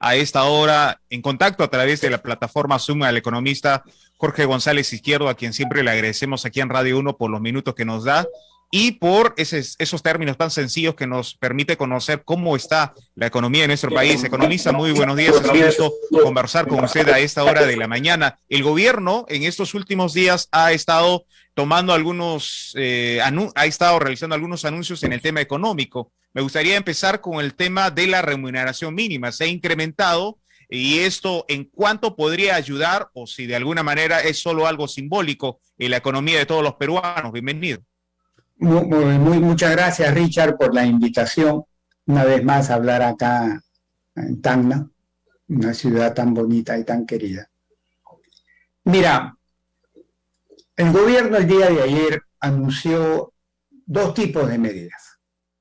a esta hora en contacto a través de la plataforma Zoom al economista Jorge González Izquierdo, a quien siempre le agradecemos aquí en Radio 1 por los minutos que nos da y por esos términos tan sencillos que nos permite conocer cómo está la economía de nuestro país. Economista, muy buenos días, es un gusto conversar con usted a esta hora de la mañana. El gobierno en estos últimos días ha estado tomando ha estado realizando algunos anuncios en el tema económico. Me gustaría empezar con el tema de la remuneración mínima. Se ha incrementado y esto en cuánto podría ayudar o si de alguna manera es solo algo simbólico en la economía de todos los peruanos. Bienvenido. Muchas gracias, Richard, por la invitación. Una vez más a hablar acá en Tacna, una ciudad tan bonita y tan querida. Mira, el gobierno el día de ayer anunció dos tipos de medidas.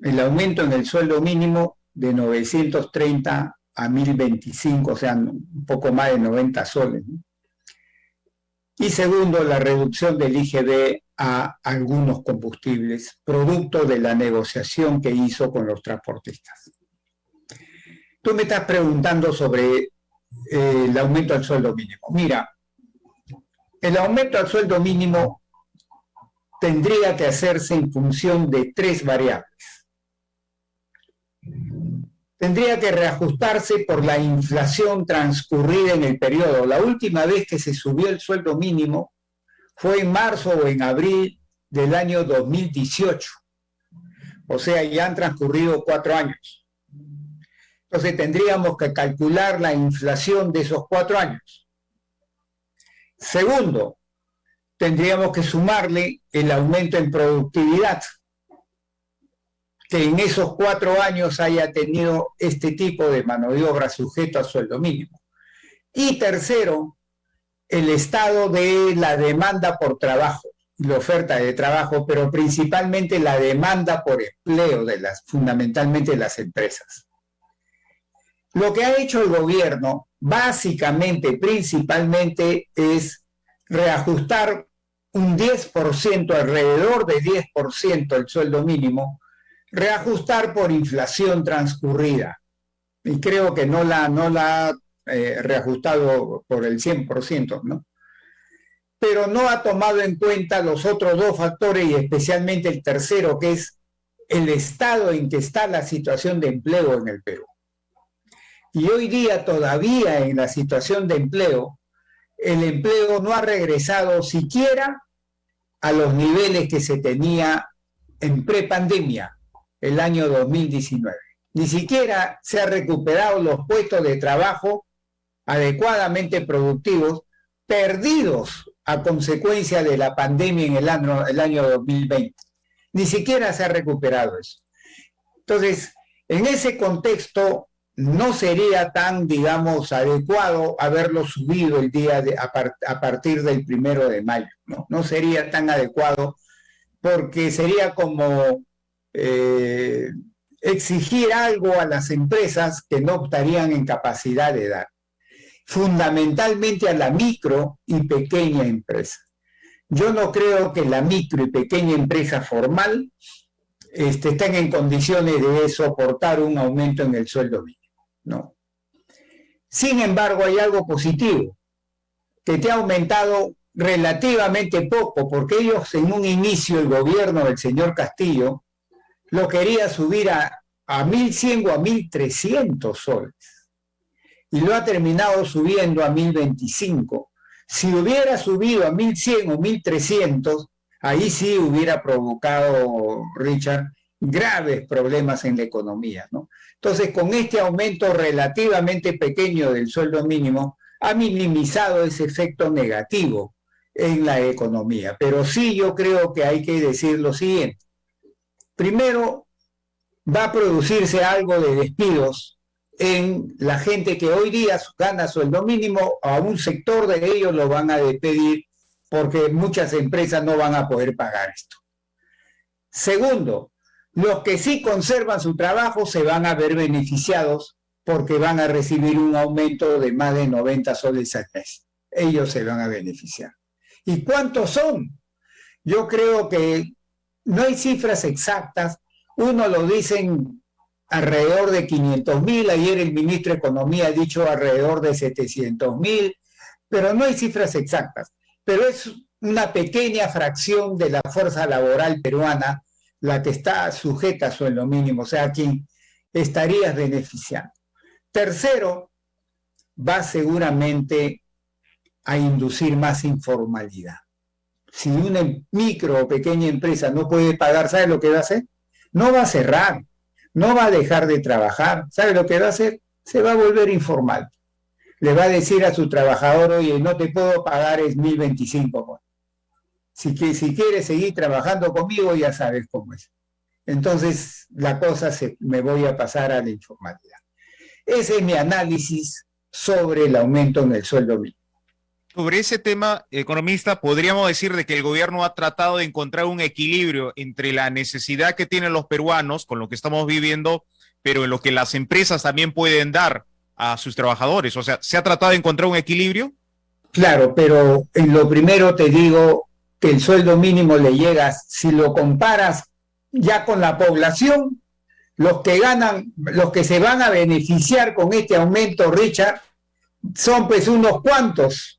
El aumento en el sueldo mínimo de 930 a 1025, o sea, un poco más de 90 soles, ¿no? Y segundo, la reducción del IGB a algunos combustibles, producto de la negociación que hizo con los transportistas. Tú me estás preguntando sobre el aumento al sueldo mínimo. Mira, el aumento al sueldo mínimo tendría que hacerse en función de tres variables. Tendría que reajustarse por la inflación transcurrida en el periodo. La última vez que se subió el sueldo mínimo fue en marzo o en abril del año 2018. O sea, ya han transcurrido 4 años. Entonces tendríamos que calcular la inflación de esos 4 años. Segundo, tendríamos que sumarle el aumento en productividad, que en esos 4 años haya tenido este tipo de mano de obra sujeto a sueldo mínimo. Y tercero, el estado de la demanda por trabajo, la oferta de trabajo, pero principalmente la demanda por empleo fundamentalmente de las empresas. Lo que ha hecho el gobierno, básicamente, principalmente, es reajustar un 10%, alrededor de 10% el sueldo mínimo, reajustar por inflación transcurrida. Y creo que no la ha reajustado por el 100%, ¿no? Pero no ha tomado en cuenta los otros dos factores y especialmente el tercero, que es el estado en que está la situación de empleo en el Perú. Y hoy día todavía en la situación de empleo, el empleo no ha regresado siquiera a los niveles que se tenía en prepandemia, el año 2019. Ni siquiera se han recuperado los puestos de trabajo adecuadamente productivos, perdidos a consecuencia de la pandemia en el año 2020. Ni siquiera se ha recuperado eso. Entonces, en ese contexto, no sería tan, digamos, adecuado haberlo subido a partir del 1 de mayo, ¿no? No sería tan adecuado porque sería como exigir algo a las empresas que no estarían en capacidad de dar, fundamentalmente a la micro y pequeña empresa. Yo no creo que la micro y pequeña empresa formal estén en condiciones de soportar un aumento en el sueldo mínimo, ¿no? Sin embargo, hay algo positivo, que te ha aumentado relativamente poco, porque ellos en un inicio, el gobierno del señor Castillo, lo quería subir a 1.100 o a 1.300 soles. Y lo ha terminado subiendo a 1.025. Si hubiera subido a 1.100 o 1.300, ahí sí hubiera provocado, Richard, graves problemas en la economía, ¿no? Entonces, con este aumento relativamente pequeño del sueldo mínimo, ha minimizado ese efecto negativo en la economía. Pero sí yo creo que hay que decir lo siguiente. Primero, va a producirse algo de despidos en la gente que hoy día gana sueldo mínimo, a un sector de ellos lo van a despedir porque muchas empresas no van a poder pagar esto. Segundo, los que sí conservan su trabajo se van a ver beneficiados porque van a recibir un aumento de más de 90 soles al mes. Ellos se van a beneficiar. ¿Y cuántos son? Yo creo que no hay cifras exactas. Uno lo dicen alrededor de 500.000, ayer el ministro de Economía ha dicho alrededor de 700.000, pero no hay cifras exactas, pero es una pequeña fracción de la fuerza laboral peruana la que está sujeta a sueldo mínimo, o sea, a quien estarías beneficiando. Tercero, va seguramente a inducir más informalidad. Si una micro o pequeña empresa no puede pagar, ¿sabe lo que va a hacer? No va a cerrar, no va a dejar de trabajar. ¿Sabe lo que va a hacer? Se va a volver informal. Le va a decir a su trabajador, oye, no te puedo pagar, es 1.025. Si quieres seguir trabajando conmigo, ya sabes cómo es. Entonces, la cosa me voy a pasar a la informalidad. Ese es mi análisis sobre el aumento en el sueldo mínimo. Sobre ese tema, economista, podríamos decir de que el gobierno ha tratado de encontrar un equilibrio entre la necesidad que tienen los peruanos con lo que estamos viviendo, pero en lo que las empresas también pueden dar a sus trabajadores. O sea, ¿se ha tratado de encontrar un equilibrio? Claro, pero en lo primero te digo que el sueldo mínimo le llega, si lo comparas ya con la población, los que ganan, los que se van a beneficiar con este aumento, Richard, son pues unos cuantos.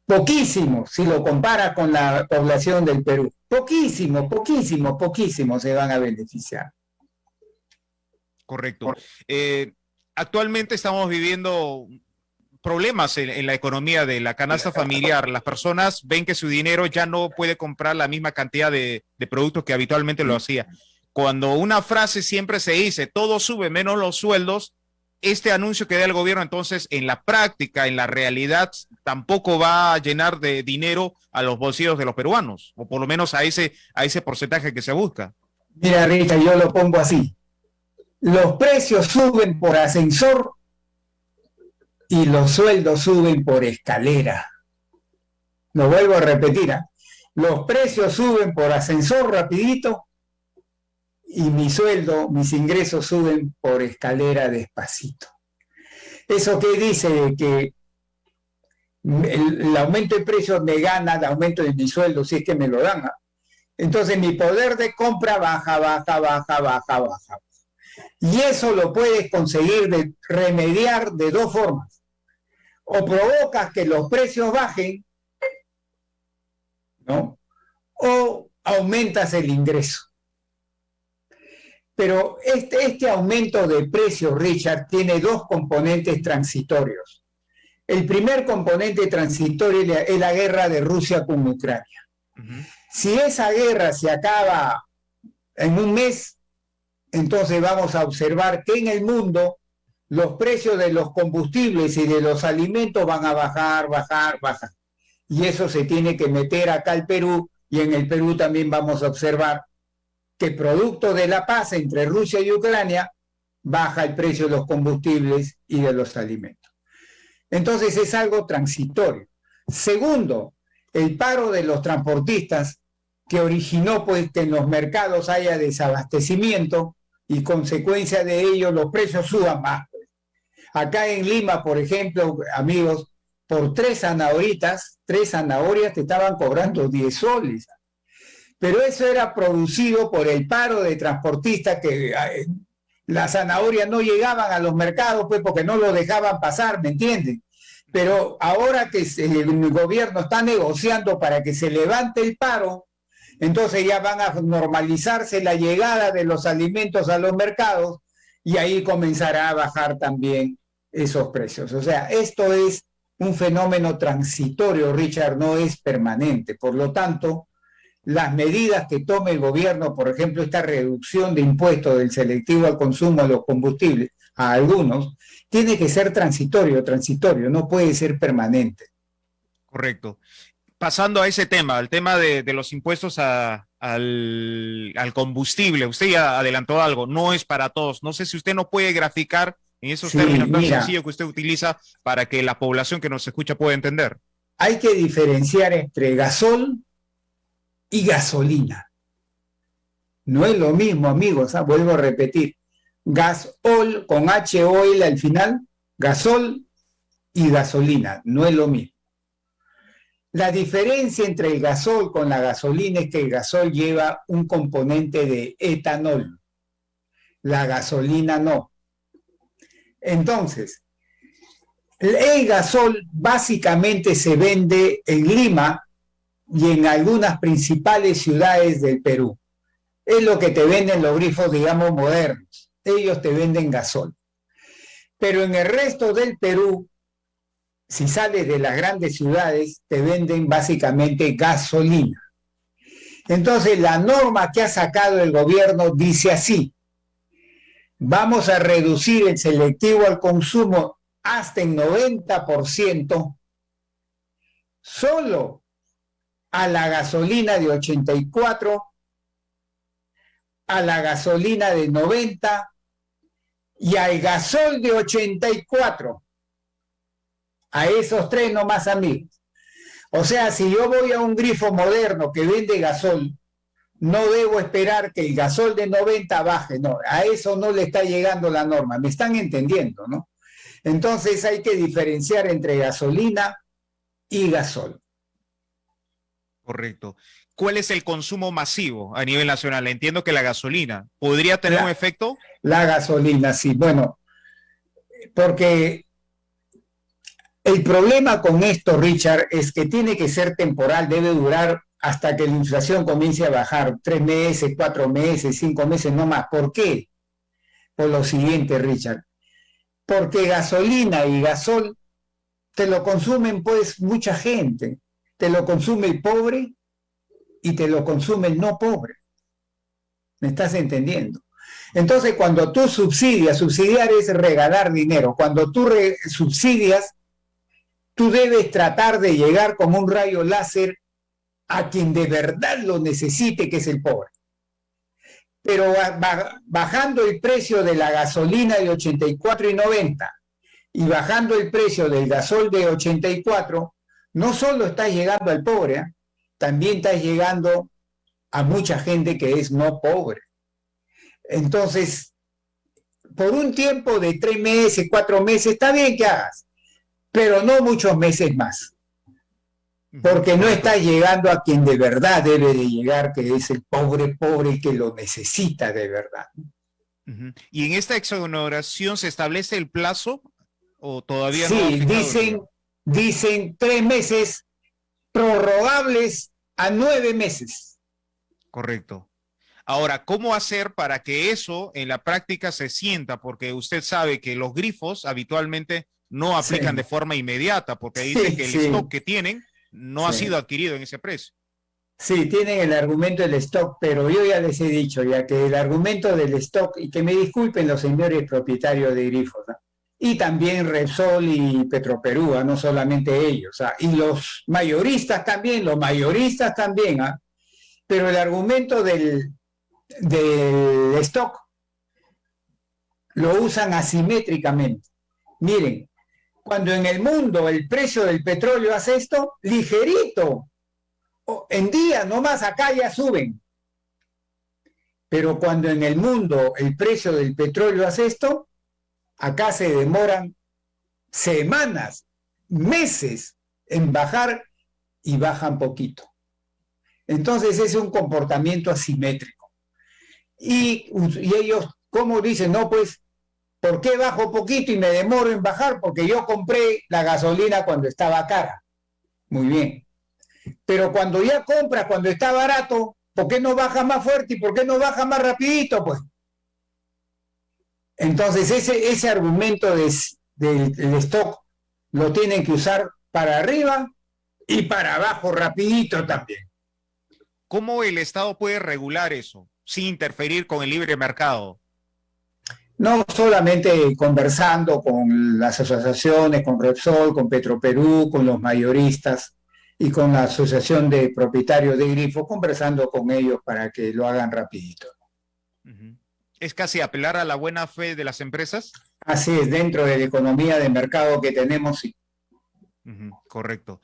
Poquísimo, si lo compara con la población del Perú. Poquísimo se van a beneficiar. Correcto. Actualmente estamos viviendo problemas en la economía de la canasta familiar. Las personas ven que su dinero ya no puede comprar la misma cantidad de productos que habitualmente lo hacía. Cuando una frase siempre se dice, todo sube menos los sueldos, este anuncio que da el gobierno, entonces, en la práctica, en la realidad, tampoco va a llenar de dinero a los bolsillos de los peruanos, o por lo menos a ese porcentaje que se busca. Mira, Rita, yo lo pongo así. Los precios suben por ascensor y los sueldos suben por escalera. Lo vuelvo a repetir, ¿eh? Los precios suben por ascensor rapidito y mi sueldo, mis ingresos suben por escalera despacito. ¿Eso qué dice? De que el aumento de precios me gana el aumento de mi sueldo, si es que me lo dan. Entonces mi poder de compra baja. Y eso lo puedes conseguir remediar de dos formas. O provocas que los precios bajen, ¿no? O aumentas el ingreso. Pero este aumento de precios, Richard, tiene dos componentes transitorios. El primer componente transitorio es la guerra de Rusia con Ucrania. Si esa guerra se acaba en un mes, entonces vamos a observar que en el mundo los precios de los combustibles y de los alimentos van a bajar. Y eso se tiene que meter acá al Perú, y en el Perú también vamos a observar que producto de la paz entre Rusia y Ucrania, baja el precio de los combustibles y de los alimentos. Entonces es algo transitorio. Segundo, el paro de los transportistas que originó pues que en los mercados haya desabastecimiento y consecuencia de ello los precios suban más. Acá en Lima, por ejemplo, amigos, por 3 zanahorias te estaban cobrando 10 soles. Pero eso era producido por el paro de transportistas que las zanahorias no llegaban a los mercados, pues porque no lo dejaban pasar, ¿me entienden? Pero ahora que el gobierno está negociando para que se levante el paro, entonces ya van a normalizarse la llegada de los alimentos a los mercados y ahí comenzará a bajar también esos precios. O sea, esto es un fenómeno transitorio, Richard, no es permanente. Por lo tanto, las medidas que tome el gobierno, por ejemplo, esta reducción de impuestos del selectivo al consumo de los combustibles, a algunos, tiene que ser transitorio, no puede ser permanente. Correcto. Pasando a ese tema, al tema de los impuestos al combustible, usted ya adelantó algo, no es para todos. No sé si usted nos puede graficar en esos términos tan sencillos que usted utiliza para que la población que nos escucha pueda entender. Hay que diferenciar entre gasol y gasolina. No es lo mismo, amigos, vuelvo a repetir. Gasol con H-Oil al final, gasol y gasolina, no es lo mismo. La diferencia entre el gasol con la gasolina es que el gasol lleva un componente de etanol. la gasolina no. Entonces, el gasol básicamente se vende en Lima y en algunas principales ciudades del Perú. Es lo que te venden los grifos, digamos, modernos. Ellos te venden gasol. Pero en el resto del Perú, si sales de las grandes ciudades, te venden básicamente gasolina. Entonces, la norma que ha sacado el gobierno dice así: vamos a reducir el selectivo al consumo hasta el 90%, solo a la gasolina de 84, a la gasolina de 90 y al gasol de 84. A esos tres nomás, amigos. O sea, si yo voy a un grifo moderno que vende gasol, no debo esperar que el gasol de 90 baje, no, a eso no le está llegando la norma, me están entendiendo, ¿no? Entonces hay que diferenciar entre gasolina y gasol. Correcto. ¿Cuál es el consumo masivo a nivel nacional? Entiendo que la gasolina podría tener un efecto. La gasolina, sí, bueno, porque el problema con esto, Richard, es que tiene que ser temporal, debe durar hasta que la inflación comience a bajar, 3 meses, 4 meses, 5 meses, no más. ¿Por qué? Por lo siguiente, Richard. Porque gasolina y gasol te lo consumen pues mucha gente. Te lo consume el pobre y te lo consume el no pobre. ¿Me estás entendiendo? Entonces, cuando tú subsidias, subsidiar es regalar dinero. Cuando tú subsidias, tú debes tratar de llegar como un rayo láser a quien de verdad lo necesite, que es el pobre. Pero bajando el precio de la gasolina de 84 y 90 y bajando el precio del gasol de 84, no solo estás llegando al pobre, también estás llegando a mucha gente que es no pobre. Entonces, por un tiempo de 3 meses, 4 meses, está bien que hagas, pero no muchos meses más. Porque no está llegando a quien de verdad debe de llegar, que es el pobre que lo necesita de verdad. ¿Y en esta exoneración se establece el plazo o todavía no? Sí, dicen 3 meses prorrogables a 9 meses. Correcto. Ahora, ¿cómo hacer para que eso en la práctica se sienta? Porque usted sabe que los grifos habitualmente no aplican de forma inmediata, porque dicen que el stock que tienen no ha sido adquirido en ese precio. Sí, tienen el argumento del stock, pero yo ya les he dicho ya que el argumento del stock, y que me disculpen los señores propietarios de grifos, ¿no? Y también Repsol y Petroperú, no solamente ellos, y los mayoristas también, ¿ah? Pero el argumento del stock lo usan asimétricamente. Miren, cuando en el mundo el precio del petróleo hace esto, ligerito, en días nomás acá ya suben. Pero cuando en el mundo el precio del petróleo hace esto, acá se demoran semanas, meses en bajar y bajan poquito. Entonces es un comportamiento asimétrico. Y ellos, ¿cómo dicen? No, pues, ¿por qué bajo poquito y me demoro en bajar? Porque yo compré la gasolina cuando estaba cara. Muy bien. Pero cuando ya compras, cuando está barato, ¿por qué no baja más fuerte y por qué no baja más rapidito? Pues. Entonces ese argumento del stock lo tienen que usar para arriba y para abajo rapidito también. ¿Cómo el Estado puede regular eso sin interferir con el libre mercado? No solamente conversando con las asociaciones, con Repsol, con Petroperú, con los mayoristas y con la asociación de propietarios de grifos, conversando con ellos para que lo hagan rapidito. ¿Es casi apelar a la buena fe de las empresas? Así es, dentro de la economía de mercado que tenemos, sí. Correcto.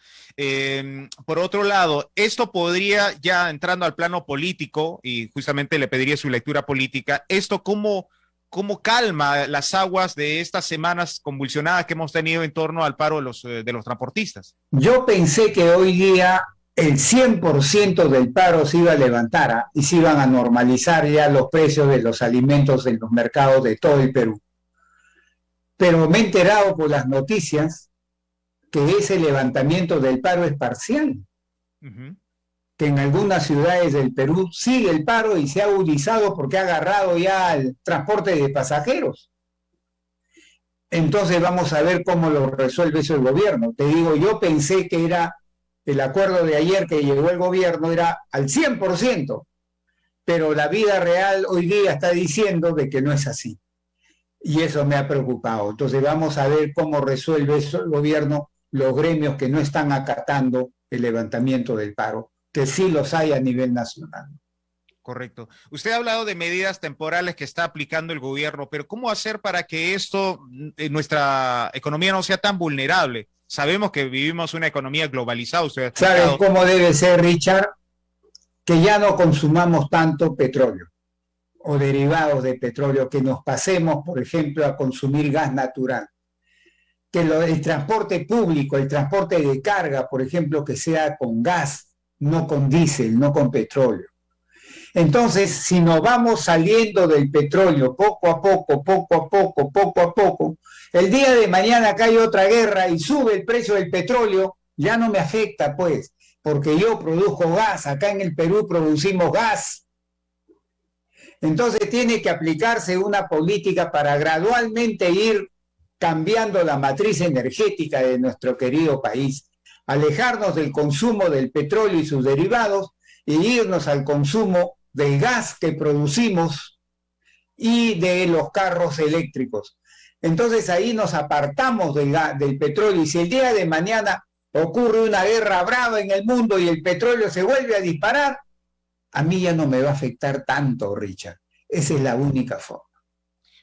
Por otro lado, esto podría, ya entrando al plano político, y justamente le pediría su lectura política, ¿esto cómo calma las aguas de estas semanas convulsionadas que hemos tenido en torno al paro de los transportistas? Yo pensé que hoy día el 100% del paro se iba a levantar, ¿ah? Y se iban a normalizar ya los precios de los alimentos en los mercados de todo el Perú. Pero me he enterado por las noticias que ese levantamiento del paro es parcial, que en algunas ciudades del Perú sigue el paro y se ha agudizado porque ha agarrado ya el transporte de pasajeros. Entonces vamos a ver cómo lo resuelve eso el gobierno. Te digo, yo pensé que era el acuerdo de ayer que llegó el gobierno era al 100%, pero la vida real hoy día está diciendo de que no es así. Y eso me ha preocupado. Entonces vamos a ver cómo resuelve eso el gobierno, los gremios que no están acatando el levantamiento del paro, que sí los hay a nivel nacional. Correcto. Usted ha hablado de medidas temporales que está aplicando el gobierno, pero ¿cómo hacer para que esto, nuestra economía no sea tan vulnerable? Sabemos que vivimos una economía globalizada. ¿Sabes cómo debe ser, Richard? Que ya no consumamos tanto petróleo o derivados de petróleo, que nos pasemos, por ejemplo, a consumir gas natural. Que el transporte público, el transporte de carga, por ejemplo, que sea con gas, no con diésel, no con petróleo. Entonces, si nos vamos saliendo del petróleo poco a poco, el día de mañana que hay otra guerra y sube el precio del petróleo, ya no me afecta, pues, porque yo produzco gas, acá en el Perú producimos gas. Entonces tiene que aplicarse una política para gradualmente ir cambiando la matriz energética de nuestro querido país, alejarnos del consumo del petróleo y sus derivados e irnos al consumo del gas que producimos y de los carros eléctricos. Entonces ahí nos apartamos del petróleo, y si el día de mañana ocurre una guerra brava en el mundo y el petróleo se vuelve a disparar, a mí ya no me va a afectar tanto, Richard. Esa es la única forma.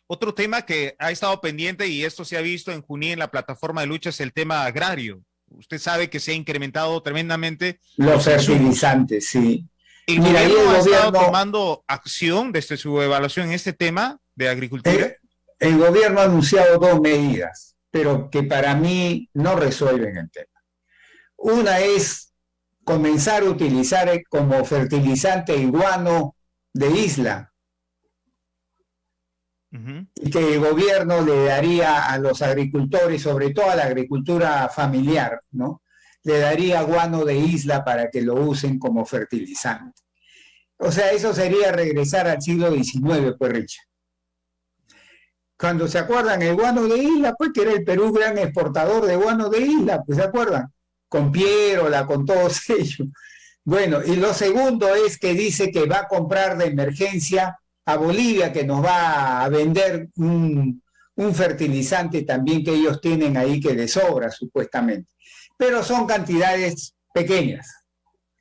Otro tema que ha estado pendiente, y esto se ha visto en Junín en la plataforma de lucha, es el tema agrario. Usted sabe que se ha incrementado tremendamente los fertilizantes, sí. ¿El gobierno ha estado tomando acción desde su evaluación en este tema de agricultura? El gobierno ha anunciado 2 medidas, pero que para mí no resuelven el tema. Una es comenzar a utilizar como fertilizante el guano de isla, y que el gobierno le daría a los agricultores, sobre todo a la agricultura familiar, ¿no? Le daría guano de isla para que lo usen como fertilizante. O sea, eso sería regresar al siglo XIX, pues, Richard. Cuando se acuerdan el guano de isla, pues, que era el Perú gran exportador de guano de isla, pues, ¿se acuerdan? Con Pierola, con todos ellos. Bueno, y lo segundo es que dice que va a comprar de emergencia a Bolivia, que nos va a vender un fertilizante también que ellos tienen ahí que les sobra, supuestamente. Pero son cantidades pequeñas,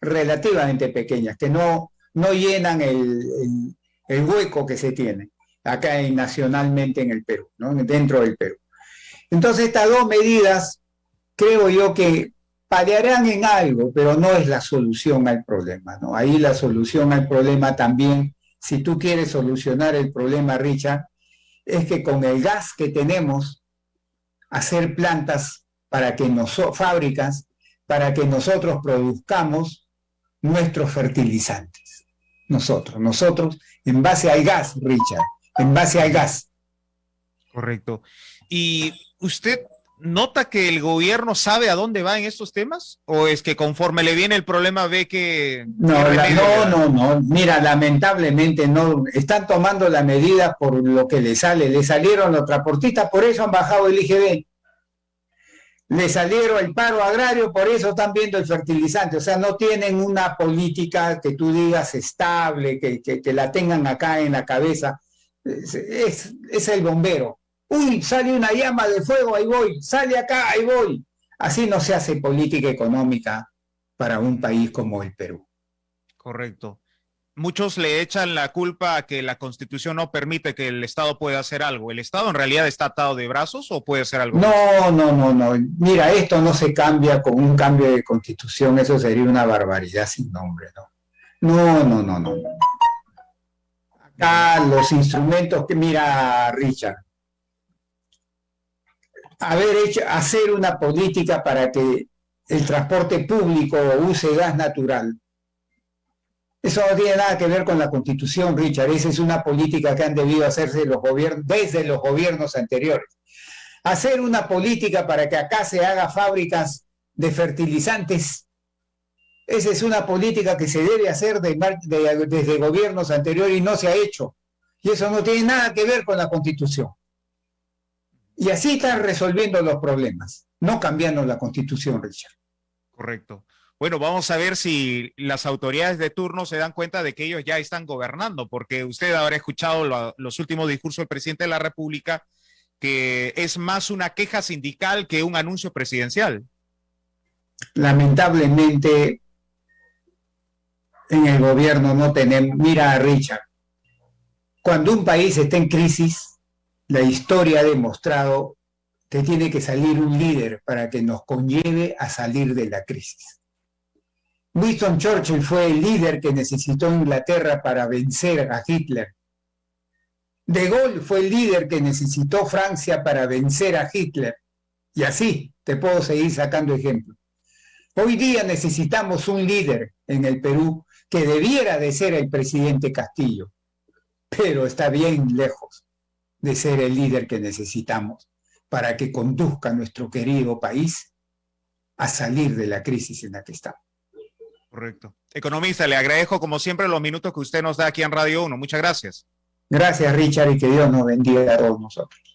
relativamente pequeñas, que no llenan el hueco que se tiene acá nacionalmente en el Perú, ¿no? Dentro del Perú. Entonces estas 2 medidas creo yo que paliarán en algo, pero no es la solución al problema, ¿no? Ahí la solución al problema también, si tú quieres solucionar el problema, Richard, es que con el gas que tenemos, hacer plantas para que fábricas, para que nosotros produzcamos nuestros fertilizantes. Nosotros, en base al gas, Richard, en base al gas. Correcto. ¿Y usted nota que el gobierno sabe a dónde va en estos temas? ¿O es que conforme le viene el problema ve que... No, mira, lamentablemente no, están tomando la medida por lo que le salieron los transportistas, por eso han bajado el IGB. Le salieron el paro agrario, por eso están viendo el fertilizante. O sea, no tienen una política que tú digas estable, que la tengan acá en la cabeza. Es el bombero. Uy, sale una llama de fuego, ahí voy. Sale acá, ahí voy. Así no se hace política económica para un país como el Perú. Correcto. Muchos le echan la culpa a que la Constitución no permite que el Estado pueda hacer algo. ¿El Estado en realidad está atado de brazos o puede hacer algo? No. Mira, esto no se cambia con un cambio de Constitución. Eso sería una barbaridad sin nombre, ¿no? No. Acá los instrumentos que, mira, Richard, hacer una política para que el transporte público o use gas natural. Eso no tiene nada que ver con la Constitución, Richard. Esa es una política que han debido hacerse los gobiernos, desde los gobiernos anteriores. Hacer una política para que acá se haga fábricas de fertilizantes, esa es una política que se debe hacer desde gobiernos anteriores y no se ha hecho. Y eso no tiene nada que ver con la Constitución. Y así están resolviendo los problemas, no cambiando la Constitución, Richard. Correcto. Bueno, vamos a ver si las autoridades de turno se dan cuenta de que ellos ya están gobernando, porque usted habrá escuchado los últimos discursos del presidente de la República, que es más una queja sindical que un anuncio presidencial. Lamentablemente, en el gobierno no tenemos... Mira, Richard, cuando un país está en crisis, la historia ha demostrado que tiene que salir un líder para que nos conlleve a salir de la crisis. Winston Churchill fue el líder que necesitó Inglaterra para vencer a Hitler. De Gaulle fue el líder que necesitó Francia para vencer a Hitler. Y así te puedo seguir sacando ejemplos. Hoy día necesitamos un líder en el Perú que debiera de ser el presidente Castillo, pero está bien lejos de ser el líder que necesitamos para que conduzca a nuestro querido país a salir de la crisis en la que estamos. Correcto. Economista, le agradezco como siempre los minutos que usted nos da aquí en Radio 1. Muchas gracias. Gracias, Richard, y que Dios nos bendiga a todos nosotros.